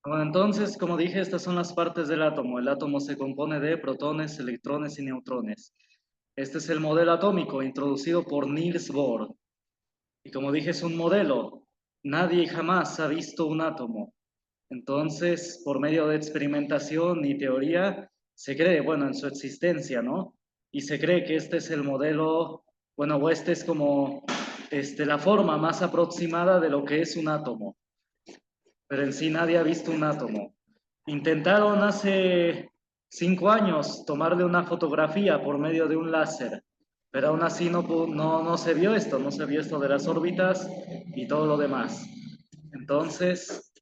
Bueno, entonces, como dije, estas son las partes del átomo. El átomo se compone de protones, electrones y neutrones. Este es el modelo atómico introducido por Niels Bohr. Y como dije, es un modelo. Nadie jamás ha visto un átomo. Entonces, por medio de experimentación y teoría, se cree, bueno, en su existencia, ¿no? Y se cree que este es el modelo, bueno, o este es como la forma más aproximada de lo que es un átomo, pero en sí nadie ha visto un átomo. Intentaron hace 5 años tomarle una fotografía por medio de un láser, pero aún así no se vio esto, no se vio esto de las órbitas y todo lo demás. Entonces,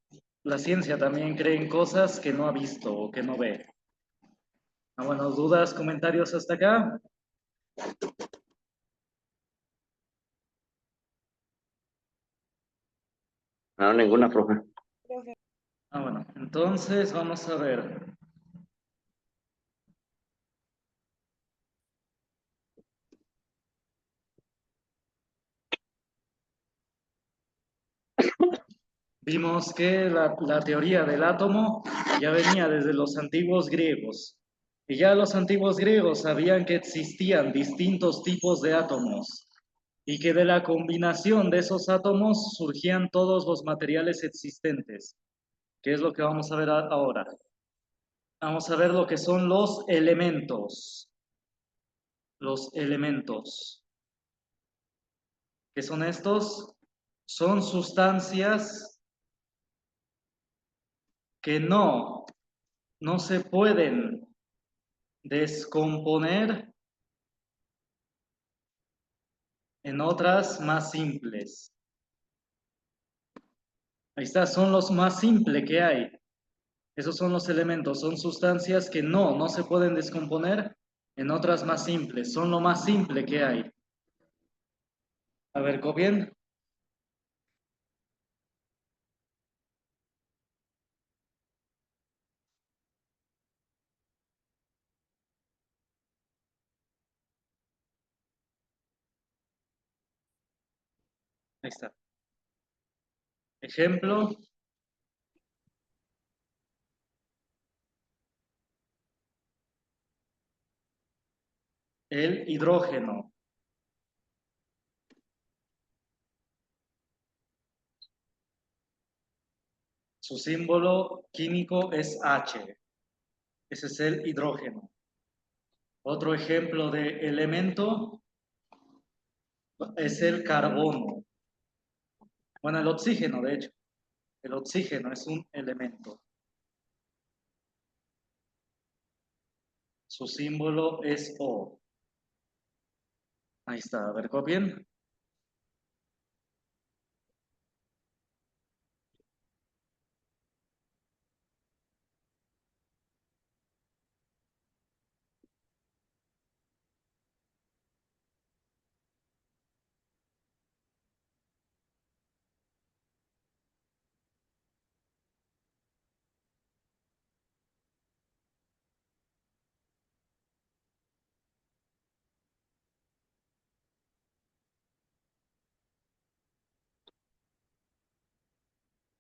la ciencia también cree en cosas que no ha visto o que no ve. Bueno, dudas, comentarios hasta acá. No, ninguna, profe. Bueno, entonces vamos a ver. Vimos que la teoría del átomo ya venía desde los antiguos griegos. Y ya los antiguos griegos sabían que existían distintos tipos de átomos y que de la combinación de esos átomos surgían todos los materiales existentes, que es lo que vamos a ver ahora. Vamos a ver lo que son los elementos. Los elementos. ¿Qué son estos? Son sustancias que no se pueden descomponer en otras más simples. Ahí está, son los más simples que hay. Esos son los elementos, son sustancias que no se pueden descomponer en otras más simples. Son lo más simple que hay. A ver, copien. Ahí está. Ejemplo, el hidrógeno. Su símbolo químico es H. Ese es el hidrógeno. Otro ejemplo de elemento es el carbono. Bueno, el oxígeno, de hecho. El oxígeno es un elemento. Su símbolo es O. Ahí está, a ver, copien.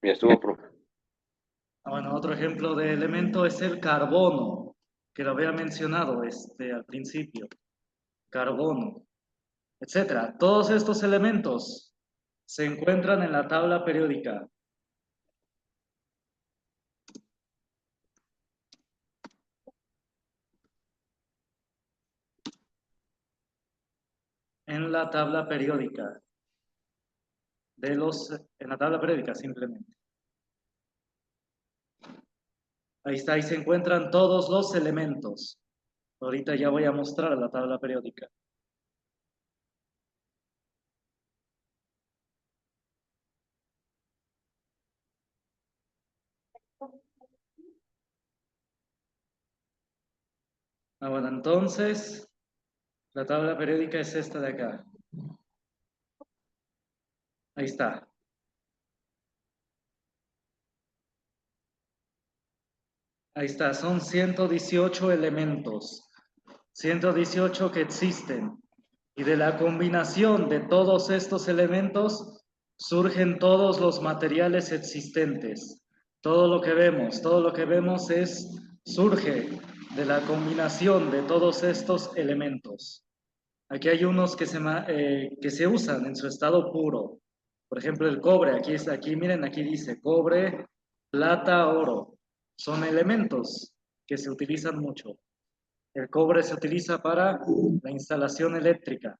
Ya estuvo, profe. Bueno, otro ejemplo de elemento es el carbono, que lo había mencionado al principio. Carbono, etcétera. Todos estos elementos se encuentran en la tabla periódica. En la tabla periódica. En la tabla periódica, simplemente. Ahí está, ahí se encuentran todos los elementos. Ahorita ya voy a mostrar la tabla periódica. Bueno, entonces, la tabla periódica es esta de acá. Ahí está. Ahí está, son 118 elementos. 118 que existen. Y de la combinación de todos estos elementos surgen todos los materiales existentes. Todo lo que vemos surge de la combinación de todos estos elementos. Aquí hay unos que se usan en su estado puro. Por ejemplo, el cobre, aquí miren, aquí dice cobre, plata, oro. Son elementos que se utilizan mucho. El cobre se utiliza para la instalación eléctrica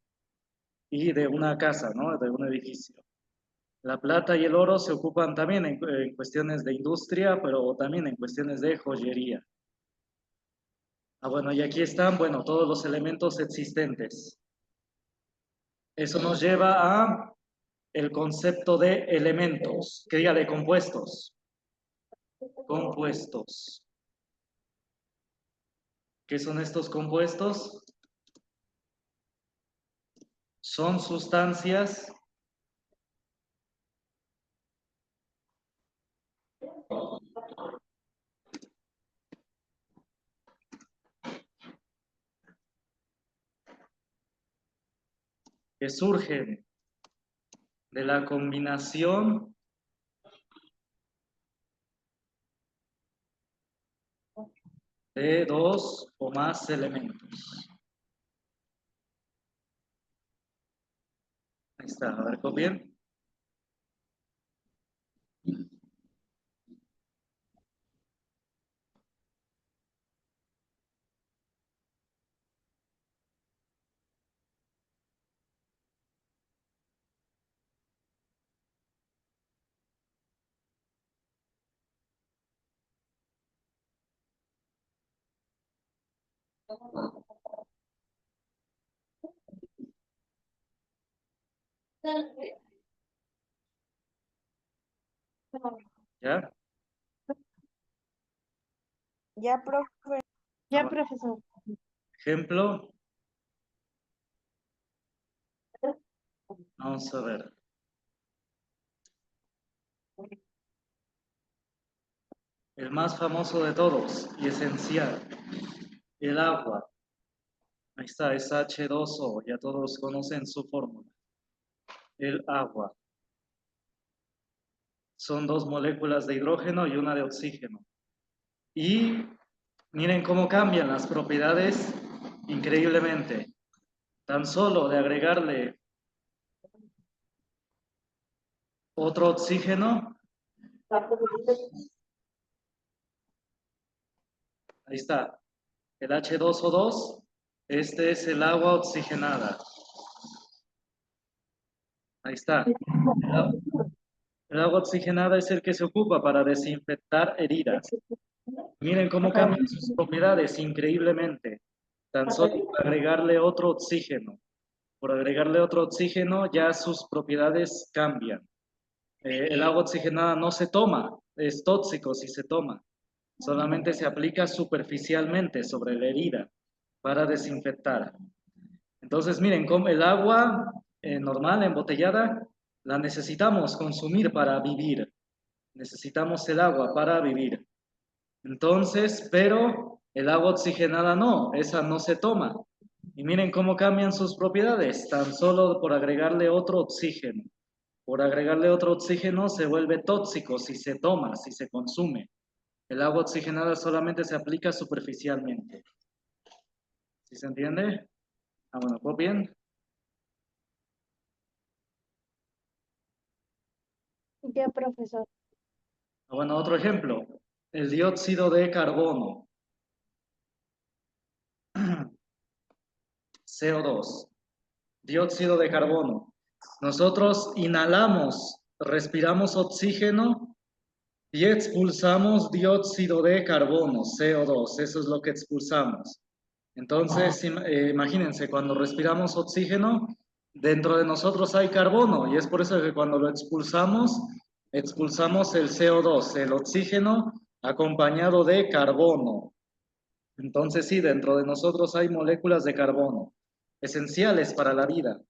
y de una casa, ¿no? De un edificio. La plata y el oro se ocupan también en cuestiones de industria, pero también en cuestiones de joyería. Bueno, y aquí están, bueno, todos los elementos existentes. Eso nos lleva a el concepto de elementos, que diga de compuestos. Compuestos. ¿Qué son estos compuestos? Son sustancias que surgen de la combinación de dos o más elementos. Ahí está, a ver, copien. ¿Ya? Ya, profe. Ya, profesor. Ejemplo, vamos a ver. El más famoso de todos y esencial, el agua. Ahí está, es H2O, ya todos conocen su fórmula. El agua. Son dos moléculas de hidrógeno y una de oxígeno. Y miren cómo cambian las propiedades increíblemente. Tan solo de agregarle otro oxígeno, ahí está, el H2O2, este es el agua oxigenada. Ahí está. El agua oxigenada es el que se ocupa para desinfectar heridas. Miren cómo cambian sus propiedades increíblemente. Tan solo por agregarle otro oxígeno. Por agregarle otro oxígeno ya sus propiedades cambian. El agua oxigenada no se toma, es tóxico si se toma. Solamente se aplica superficialmente sobre la herida para desinfectar. Entonces, miren, como el agua normal, embotellada, la necesitamos consumir para vivir. Necesitamos el agua para vivir. Entonces, pero el agua oxigenada no, esa no se toma. Y miren cómo cambian sus propiedades, tan solo por agregarle otro oxígeno. Por agregarle otro oxígeno se vuelve tóxico si se toma, si se consume. El agua oxigenada solamente se aplica superficialmente. ¿Sí se entiende? Bueno, copien. Ya, profesor. Bueno, otro ejemplo. El dióxido de carbono. CO2. Dióxido de carbono. Nosotros inhalamos, respiramos oxígeno y expulsamos dióxido de carbono, CO2. Eso es lo que expulsamos. Entonces, imagínense, cuando respiramos oxígeno, dentro de nosotros hay carbono y es por eso que cuando lo expulsamos, expulsamos el CO2, el oxígeno acompañado de carbono. Entonces, sí, dentro de nosotros hay moléculas de carbono, esenciales para la vida.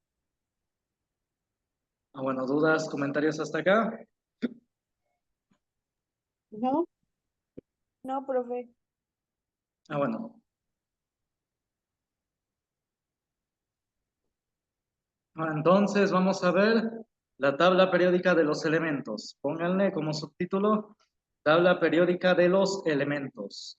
Bueno, ¿dudas, comentarios hasta acá? No. No, profe. Bueno. Entonces vamos a ver la tabla periódica de los elementos. Pónganle como subtítulo Tabla periódica de los elementos.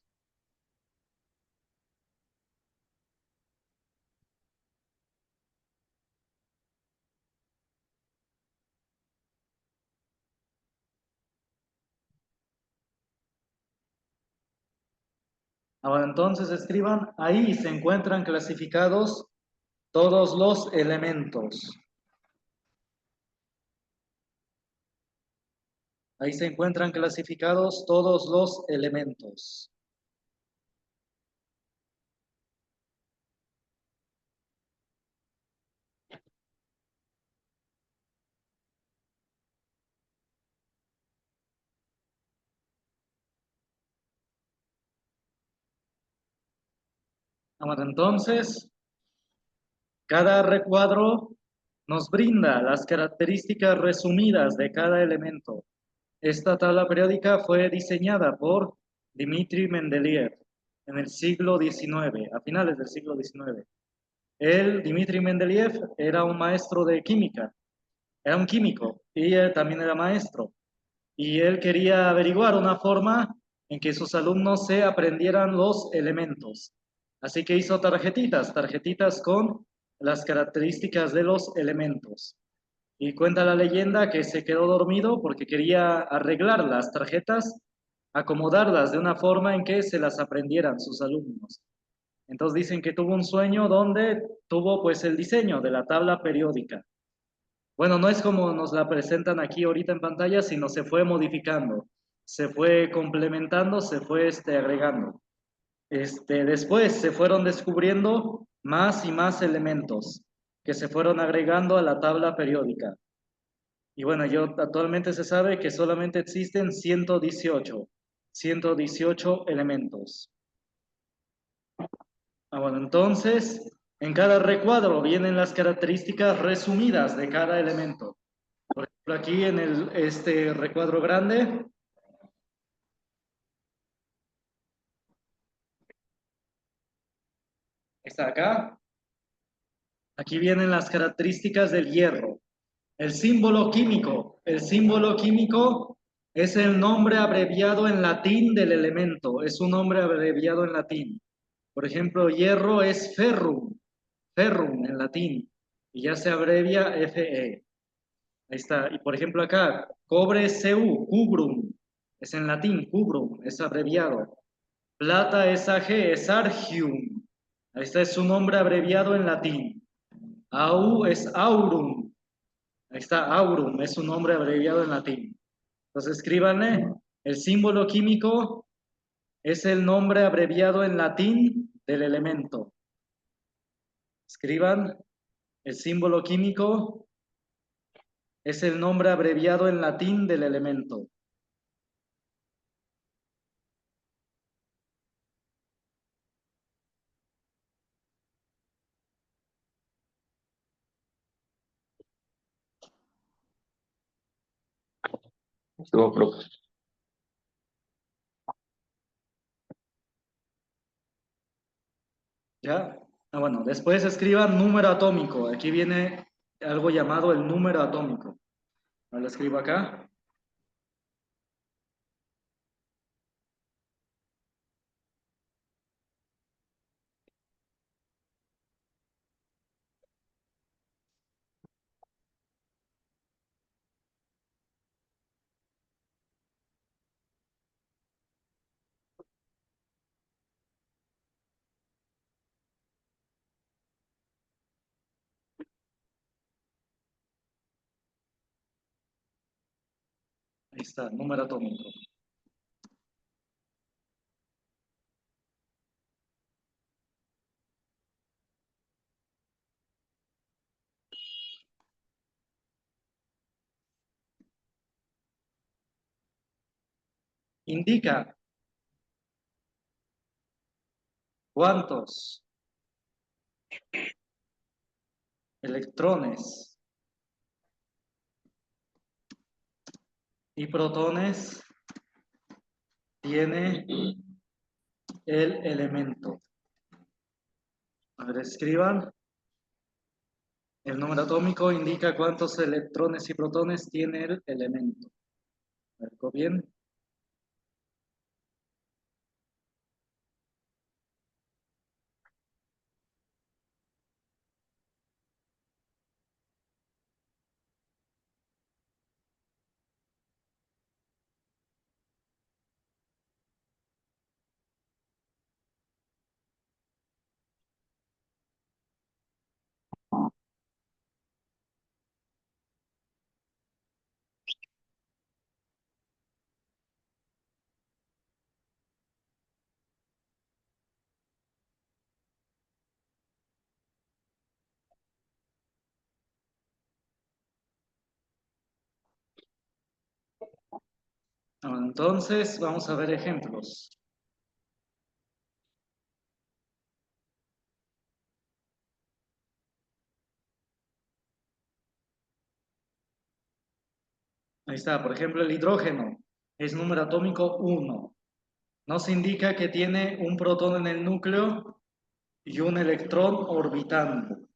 Ahora entonces escriban, ahí se encuentran clasificados todos los elementos. Ahí se encuentran clasificados todos los elementos. Ahora entonces, cada recuadro nos brinda las características resumidas de cada elemento. Esta tabla periódica fue diseñada por Dmitri Mendeleev en el siglo XIX, a finales del siglo XIX. Dmitri Mendeleev, era un maestro de química, era un químico y él también era maestro. Y él quería averiguar una forma en que sus alumnos se aprendieran los elementos. Así que hizo tarjetitas con las características de los elementos. Y cuenta la leyenda que se quedó dormido porque quería arreglar las tarjetas, acomodarlas de una forma en que se las aprendieran sus alumnos. Entonces dicen que tuvo un sueño donde tuvo pues el diseño de la tabla periódica. Bueno, no es como nos la presentan aquí ahorita en pantalla, sino se fue modificando, se fue complementando, se fue agregando. Después se fueron descubriendo más y más elementos que se fueron agregando a la tabla periódica. Y bueno, actualmente se sabe que solamente existen 118 elementos. Bueno, entonces, en cada recuadro vienen las características resumidas de cada elemento. Por ejemplo, aquí en este recuadro grande, está acá. Aquí vienen las características del hierro. El símbolo químico. El símbolo químico es el nombre abreviado en latín del elemento. Es un nombre abreviado en latín. Por ejemplo, hierro es ferrum. Ferrum en latín. Y ya se abrevia Fe. Ahí está. Y por ejemplo acá, cobre es Cu, cubrum. Es en latín, cubrum, es abreviado. Plata es Ag, es argium. Ahí está, es su nombre abreviado en latín. Au es aurum. Ahí está, aurum, es su nombre abreviado en latín. Entonces escríbanle, el símbolo químico es el nombre abreviado en latín del elemento. Escriban, el símbolo químico es el nombre abreviado en latín del elemento. Estuvo, profe. ¿Ya? Bueno, después escriban número atómico. Aquí viene algo llamado el número atómico. Lo escribo acá. Ahí está, número atómico. Indica cuántos electrones y protones tiene el elemento. A ver, escriban. El número atómico indica cuántos electrones y protones tiene el elemento. A ver, ¿bien? Entonces, vamos a ver ejemplos. Ahí está, por ejemplo, el hidrógeno es número atómico 1. Nos indica que tiene un protón en el núcleo y un electrón orbitando.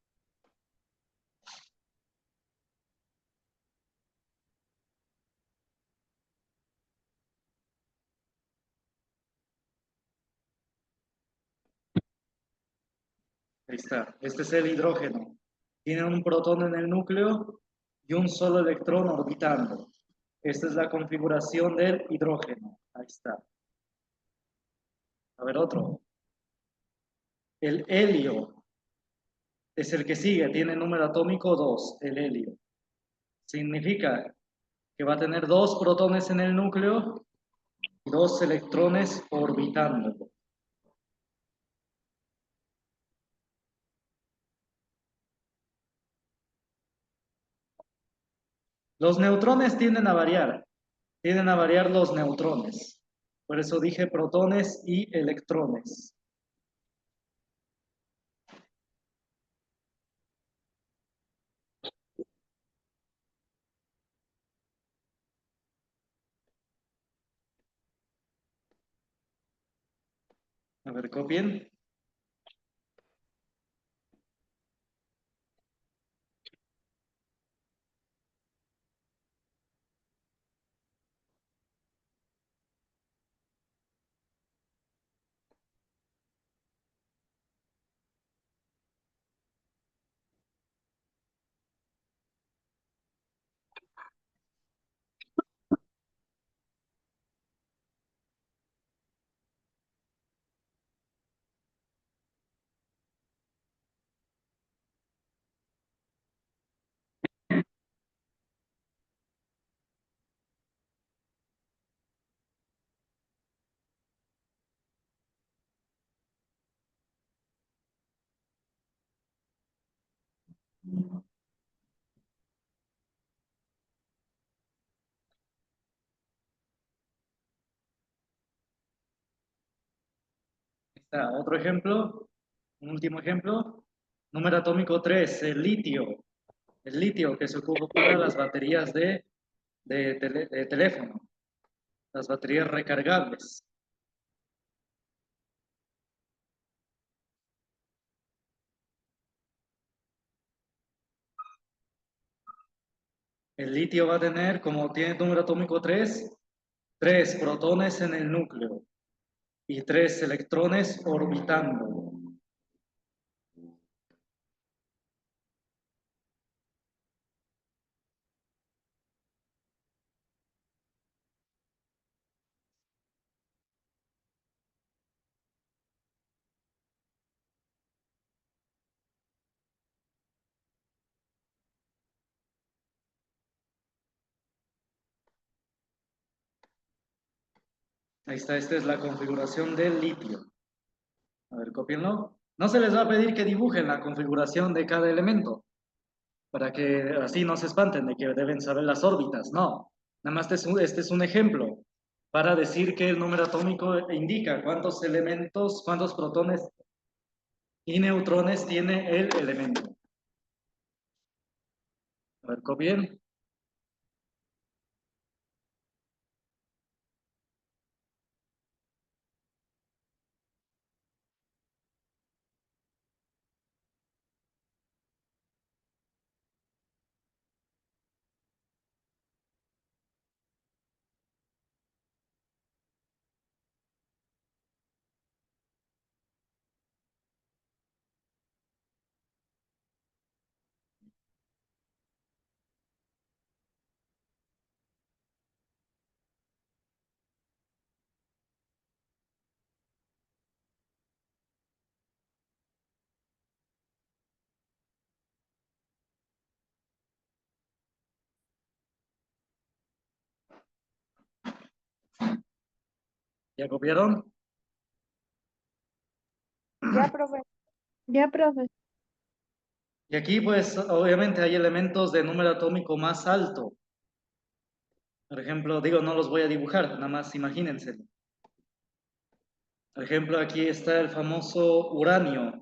Ahí está, este es el hidrógeno. Tiene un protón en el núcleo y un solo electrón orbitando. Esta es la configuración del hidrógeno. Ahí está. A ver, otro. El helio es el que sigue, tiene número atómico 2, el helio. Significa que va a tener 2 protones en el núcleo y 2 electrones orbitando. Los neutrones tienden a variar los neutrones. Por eso dije protones y electrones. A ver, copien. Está otro ejemplo, un último ejemplo. Número atómico 3, el litio. El litio que se ocupa para las baterías de teléfono, las baterías recargables. El litio va a tener, como tiene número atómico 3, 3 protones en el núcleo y 3 electrones orbitando. Ahí está, esta es la configuración del litio. A ver, cópienlo. No se les va a pedir que dibujen la configuración de cada elemento, para que así no se espanten de que deben saber las órbitas. No, nada más este es un ejemplo para decir que el número atómico indica cuántos elementos, cuántos protones y neutrones tiene el elemento. A ver, copien. ¿Ya copiaron? Ya, profe. Ya, profe. Y aquí pues obviamente hay elementos de número atómico más alto. Por ejemplo, digo, no los voy a dibujar, nada más imagínense. Por ejemplo, aquí está el famoso uranio.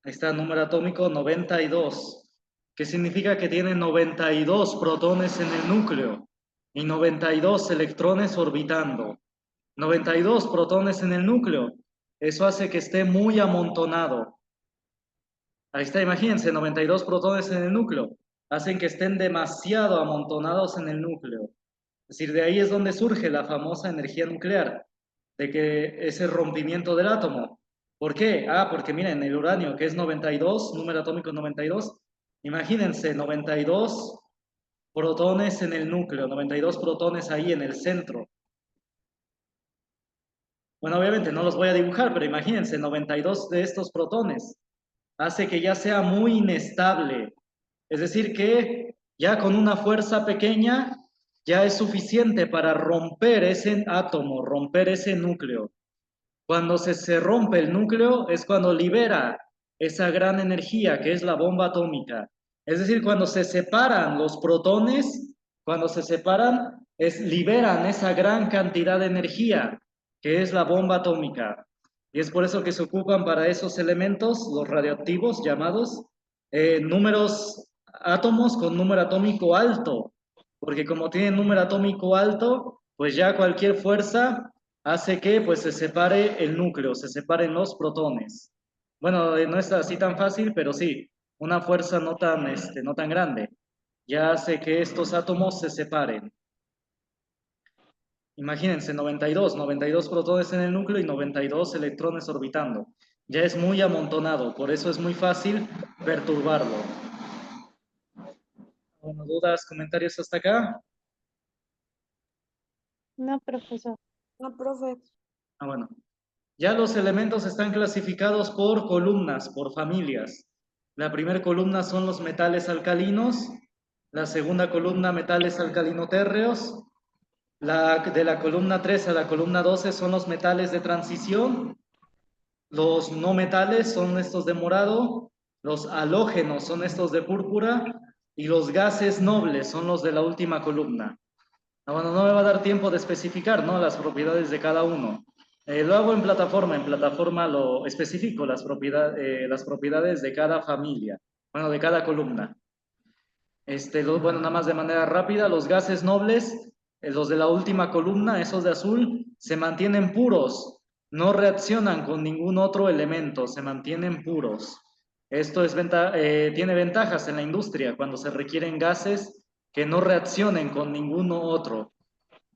Ahí está el número atómico 92, que significa que tiene 92 protones en el núcleo y 92 electrones orbitando. 92 protones en el núcleo. Eso hace que esté muy amontonado. Ahí está, imagínense, 92 protones en el núcleo. Hacen que estén demasiado amontonados en el núcleo. Es decir, de ahí es donde surge la famosa energía nuclear, de que ese rompimiento del átomo. ¿Por qué? Ah, porque miren, el uranio, que es 92, número atómico 92, imagínense, 92 protones en el núcleo, 92 protones ahí en el centro. Bueno, obviamente no los voy a dibujar, pero imagínense, 92 de estos protones hace que ya sea muy inestable. Es decir, que ya con una fuerza pequeña ya es suficiente para romper ese átomo, romper ese núcleo. Cuando se rompe el núcleo es cuando libera esa gran energía que es la bomba atómica. Es decir, cuando se separan los protones, cuando se separan, liberan esa gran cantidad de energía que es la bomba atómica. Y es por eso que se ocupan para esos elementos, los radioactivos llamados, números, átomos con número atómico alto. Porque como tienen número atómico alto, pues ya cualquier fuerza hace que pues se separe el núcleo, se separen los protones. Bueno, no es así tan fácil, pero sí, una fuerza no tan grande ya hace que estos átomos se separen. Imagínense, 92 protones en el núcleo y 92 electrones orbitando. Ya es muy amontonado, por eso es muy fácil perturbarlo. Bueno, ¿dudas, comentarios hasta acá? No, profesor. No, profe. Bueno. Ya los elementos están clasificados por columnas, por familias. La primera columna son los metales alcalinos, la segunda columna metales alcalinotérreos, de la columna 3 a la columna 12 son los metales de transición, los no metales son estos de morado, los halógenos son estos de púrpura y los gases nobles son los de la última columna. Bueno, no me va a dar tiempo de especificar, ¿no?, las propiedades de cada uno. Lo hago en plataforma lo especifico, las propiedades de cada familia, bueno, de cada columna. Bueno, nada más de manera rápida, los gases nobles, los de la última columna, esos de azul, se mantienen puros, no reaccionan con ningún otro elemento, se mantienen puros. Esto tiene ventajas en la industria cuando se requieren gases que no reaccionen con ninguno otro.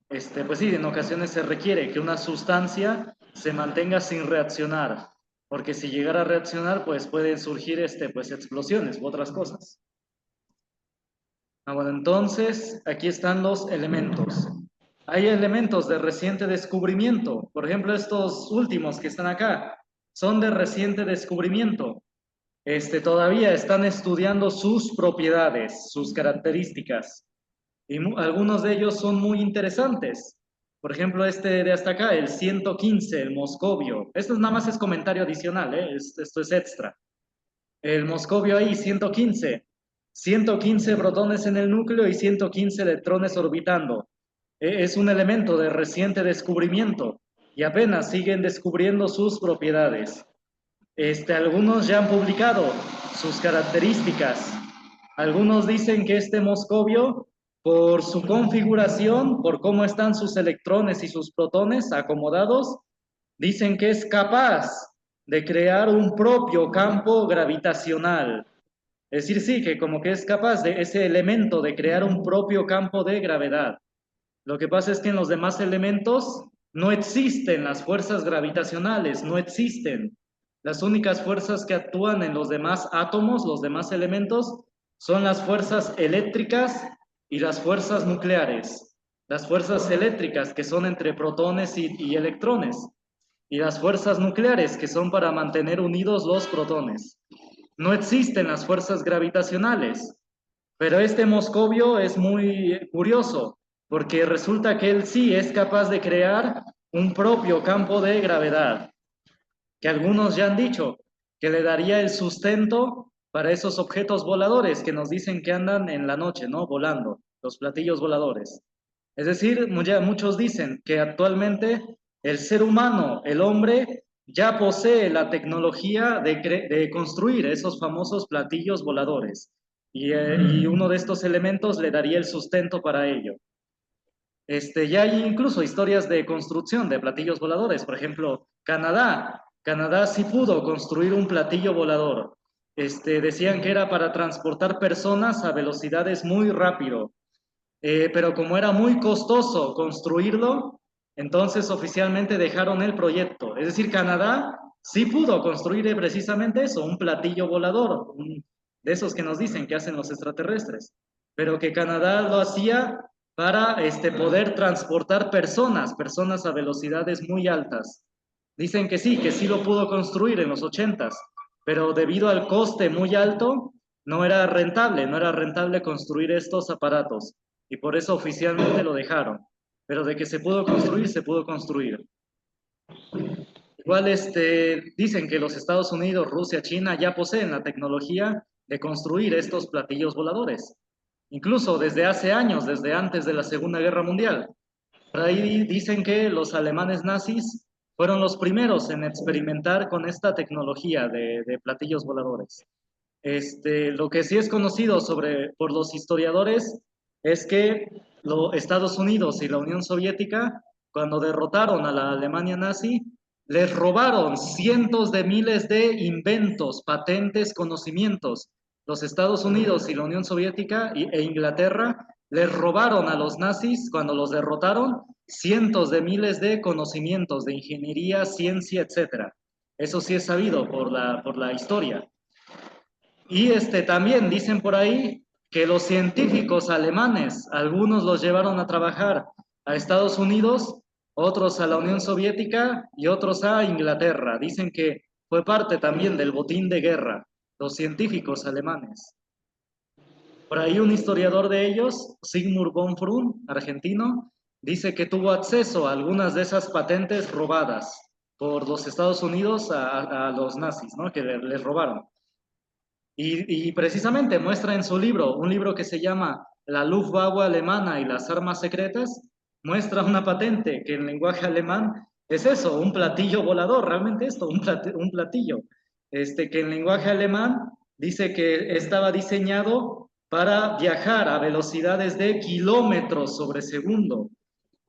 Pues sí, en ocasiones se requiere que una sustancia se mantenga sin reaccionar, porque si llegara a reaccionar, pues pueden surgir pues explosiones u otras cosas. Bueno, entonces aquí están los elementos. Hay elementos de reciente descubrimiento. Por ejemplo, estos últimos que están acá son de reciente descubrimiento. Todavía están estudiando sus propiedades, sus características. Y algunos de ellos son muy interesantes. Por ejemplo, este de hasta acá, el 115, el moscovio. Esto nada más es comentario adicional, ¿eh? Esto es extra. El moscovio ahí, 115. 115 protones en el núcleo y 115 electrones orbitando. Es un elemento de reciente descubrimiento y apenas siguen descubriendo sus propiedades. Algunos ya han publicado sus características. Algunos dicen que este moscovio, por su configuración, por cómo están sus electrones y sus protones acomodados, dicen que es capaz de crear un propio campo gravitacional. Es decir, sí, que como que es capaz de ese elemento de crear un propio campo de gravedad. Lo que pasa es que en los demás elementos no existen las fuerzas gravitacionales, no existen. Las únicas fuerzas que actúan en los demás átomos, los demás elementos, son las fuerzas eléctricas y las fuerzas nucleares. Las fuerzas eléctricas, que son entre protones y electrones, y las fuerzas nucleares, que son para mantener unidos los protones. No existen las fuerzas gravitacionales, pero este moscovio es muy curioso, porque resulta que él sí es capaz de crear un propio campo de gravedad, que algunos ya han dicho que le daría el sustento para esos objetos voladores que nos dicen que andan en la noche, ¿no? Volando, los platillos voladores. Es decir, muchos dicen que actualmente el ser humano, el hombre, ya posee la tecnología de construir esos famosos platillos voladores. Y uno de estos elementos le daría el sustento para ello. Ya hay incluso historias de construcción de platillos voladores. Por ejemplo, Canadá. Canadá sí pudo construir un platillo volador. Decían que era para transportar personas a velocidades muy rápido. Pero como era muy costoso construirlo, entonces oficialmente dejaron el proyecto. Es decir, Canadá sí pudo construir precisamente eso, un platillo volador, de esos que nos dicen que hacen los extraterrestres, pero que Canadá lo hacía para poder transportar personas a velocidades muy altas. Dicen que sí lo pudo construir en los 80s, pero debido al coste muy alto, no era rentable construir estos aparatos y por eso oficialmente lo dejaron. Pero de que se pudo construir, se pudo construir. Igual dicen que los Estados Unidos, Rusia, China ya poseen la tecnología de construir estos platillos voladores. Incluso desde hace años, desde antes de la Segunda Guerra Mundial. Por ahí dicen que los alemanes nazis fueron los primeros en experimentar con esta tecnología de platillos voladores. Lo que sí es conocido por los historiadores es que los Estados Unidos y la Unión Soviética, cuando derrotaron a la Alemania nazi, les robaron cientos de miles de inventos, patentes, conocimientos. Los Estados Unidos y la Unión Soviética e Inglaterra les robaron a los nazis, cuando los derrotaron, cientos de miles de conocimientos de ingeniería, ciencia, etc. Eso sí es sabido por la historia. Y también dicen por ahí que los científicos alemanes, algunos los llevaron a trabajar a Estados Unidos, otros a la Unión Soviética y otros a Inglaterra. Dicen que fue parte también del botín de guerra, los científicos alemanes. Por ahí un historiador de ellos, Sigmund von Freund, argentino, dice que tuvo acceso a algunas de esas patentes robadas por los Estados Unidos a los nazis, ¿no? Que les robaron. Y precisamente muestra en su libro, un libro que se llama La Luftwaffe alemana y las armas secretas, muestra una patente que en lenguaje alemán es eso, un platillo volador, realmente esto, un platillo, que en lenguaje alemán dice que estaba diseñado para viajar a velocidades de kilómetros sobre segundo.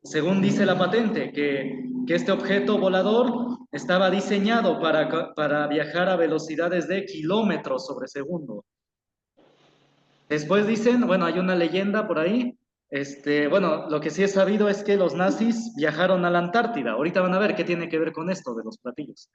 Según dice la patente, que este objeto volador estaba diseñado para viajar a velocidades de kilómetros sobre segundo. Después dicen, bueno, hay una leyenda por ahí, bueno, lo que sí es sabido es que los nazis viajaron a la Antártida. Ahorita van a ver qué tiene que ver con esto de los platillos.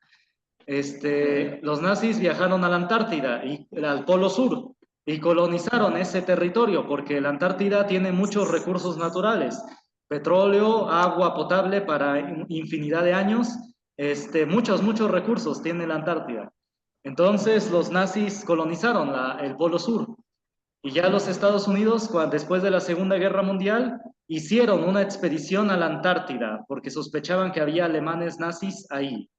Los nazis viajaron a la Antártida y al Polo Sur y colonizaron ese territorio porque la Antártida tiene muchos recursos naturales, petróleo, agua potable para infinidad de años, muchos recursos tiene la Antártida. Entonces los nazis colonizaron el Polo Sur y ya los Estados Unidos, después de la Segunda Guerra Mundial, hicieron una expedición a la Antártida porque sospechaban que había alemanes nazis ahí.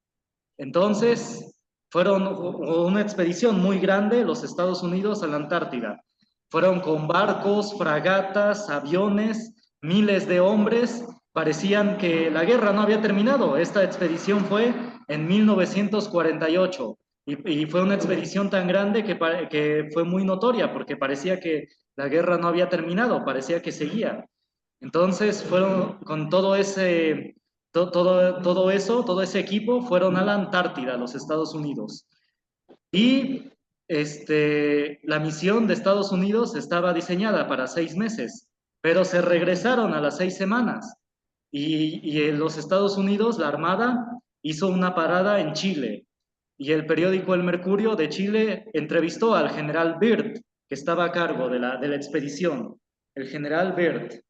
Entonces, fueron una expedición muy grande los Estados Unidos a la Antártida. Fueron con barcos, fragatas, aviones, miles de hombres. Parecían que la guerra no había terminado. Esta expedición fue en 1948 y fue una expedición tan grande que fue muy notoria porque parecía que la guerra no había terminado, parecía que seguía. Entonces, fueron con todo ese todo ese equipo fueron a la Antártida, los Estados Unidos. Y la misión de Estados Unidos estaba diseñada para 6 meses, pero se regresaron a las 6 semanas. Y en los Estados Unidos, la Armada hizo una parada en Chile. Y el periódico El Mercurio de Chile entrevistó al general Byrd, que estaba a cargo de la expedición. El general Byrd.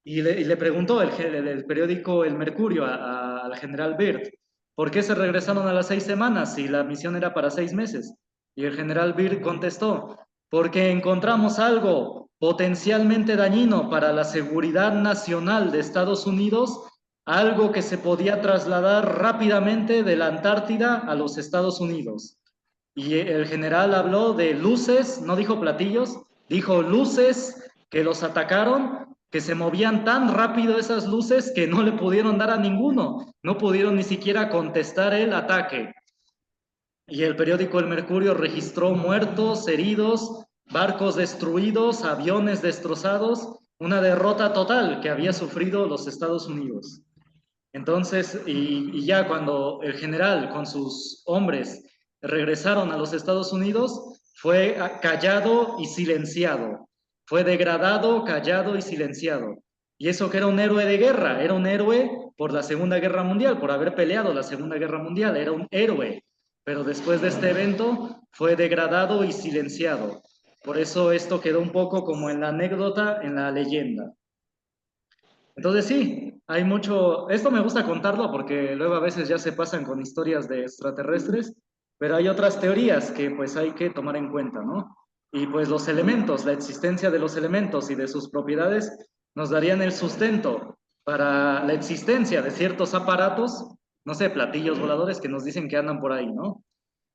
Y le preguntó el periódico El Mercurio al general Byrd, ¿por qué se regresaron a las 6 semanas si la misión era para 6 meses? Y el general Byrd contestó, porque encontramos algo potencialmente dañino para la seguridad nacional de Estados Unidos, algo que se podía trasladar rápidamente de la Antártida a los Estados Unidos. Y el general habló de luces, no dijo platillos, dijo luces que los atacaron que se movían tan rápido esas luces que no le pudieron dar a ninguno, no pudieron ni siquiera contestar el ataque. Y el periódico El Mercurio registró muertos, heridos, barcos destruidos, aviones destrozados, una derrota total que había sufrido los Estados Unidos. Entonces, y ya cuando el general con sus hombres regresaron a los Estados Unidos, fue callado y silenciado. Fue degradado, callado y silenciado. Y eso que era un héroe de guerra, era un héroe por la Segunda Guerra Mundial, por haber peleado la Segunda Guerra Mundial, era un héroe. Pero después de este evento fue degradado y silenciado. Por eso esto quedó un poco como en la anécdota, en la leyenda. Entonces sí, hay mucho, esto me gusta contarlo porque luego a veces ya se pasan con historias de extraterrestres, pero hay otras teorías que pues hay que tomar en cuenta, ¿no? Y pues los elementos, la existencia de los elementos y de sus propiedades nos darían el sustento para la existencia de ciertos aparatos, no sé, platillos voladores que nos dicen que andan por ahí, ¿no?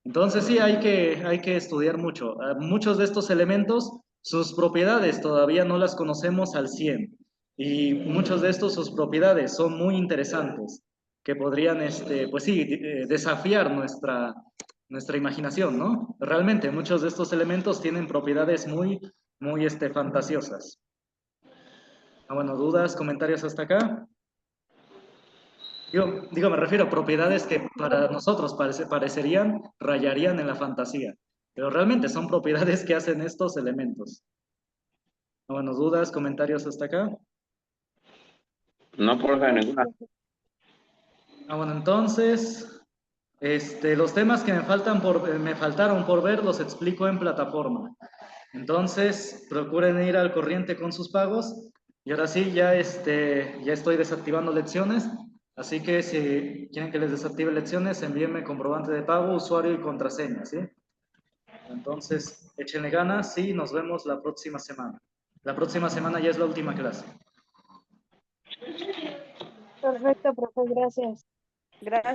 Entonces sí, hay que estudiar mucho. Muchos de estos elementos, sus propiedades todavía no las conocemos al 100 y muchos de estos, sus propiedades son muy interesantes, que podrían, pues sí, desafiar nuestra imaginación, ¿no? Realmente muchos de estos elementos tienen propiedades muy fantasiosas. Bueno, ¿dudas, comentarios hasta acá? Digo, me refiero a propiedades que para nosotros parecerían, rayarían en la fantasía, pero realmente son propiedades que hacen estos elementos. Bueno, ¿dudas, comentarios hasta acá? No, profe, ninguna. Bueno, entonces, los temas que me faltaron por ver los explico en plataforma. Entonces, procuren ir al corriente con sus pagos. Y ahora sí, ya estoy desactivando lecciones. Así que si quieren que les desactive lecciones, envíenme comprobante de pago, usuario y contraseña, ¿sí? Entonces, échenle ganas y nos vemos la próxima semana. La próxima semana ya es la última clase. Perfecto, profe, gracias. Gracias.